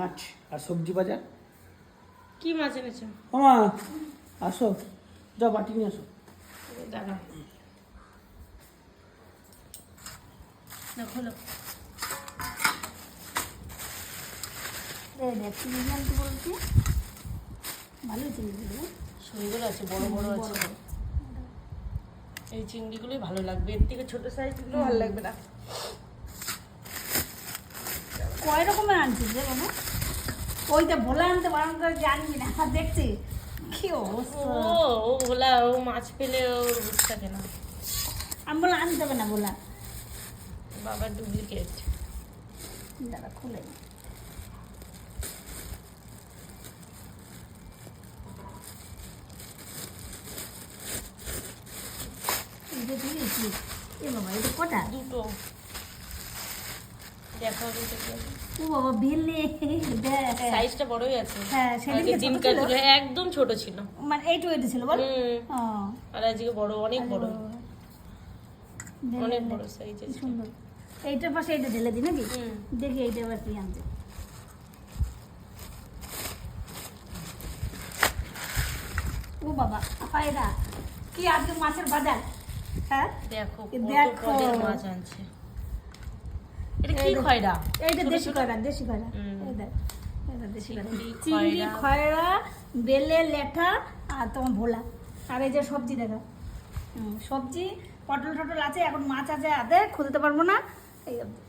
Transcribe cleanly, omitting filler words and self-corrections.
মাছ আর সবজি বাজার। কি মাছ এনেছো? মামা আসো, যাও বাটি নিয়ে আসো। দাঁড়া খোলো। চিংড়ি আনতে বলছি, ভালোই চিংড়িগুলো সুন্দর আছে, বড় বড় আছে। এই চিংড়িগুলোই ভালো লাগবে, এর থেকে ছোট সাইজগুলো ভালো লাগবে না। কয় রকমের আনছিস রে বাবা? ওইটা ভোলা আনতে বারণ করে জানবি না, দেখছি কি অবস্থা। ও ভোলা, ও মাছ পেলে ওর বুঝ থাকে না। আমি বলে আনতে হবে না বলা, বাবার ডুপ্লিকেট। দাদা খুলে নি। এটা দিয়েছি এ বাবা, এটা কটা? দুটো দেখো ও বাবা বেলে, দেখ সাইজটা বড়ই আছে। হ্যাঁ, সেদিনকে ছোট দিনকার ছিল। ছিল একদম ছোট ছিল, মানে এইটু এটা ছিল বল। ও আর আজকে বড়, অনেক বড়, ঢেলে অনেক ঢেলে। বড় সাইজ কি আছে। সুন্দর। এইটার পাশে এটা ঢেলে দিই নাকি? হুম। দেখি এইটা আবার কি আনছে। ও বাবা পায়রা, কি আজকে মাছের বাজার? হ্যাঁ দেখো এ কত দেখো। পদের মাছ আনছে। এটা কি এই দেখ। খয়রা? এইটা ছোট দেশি ছোট? কয়রা, দেশি কয়রা। হুম। এই দেখ, এটা দেশি কয়রা। চিংড়ি, চিংড়ি, খয়রা। খয়রা, বেলে, লেঠা আর তোমার ভোলা। আর এই যে সবজি দেখা, সবজি পটল টটল আছে, এখন মাছ আছে, আদে খুঁজতে পারবো না এই অবধি।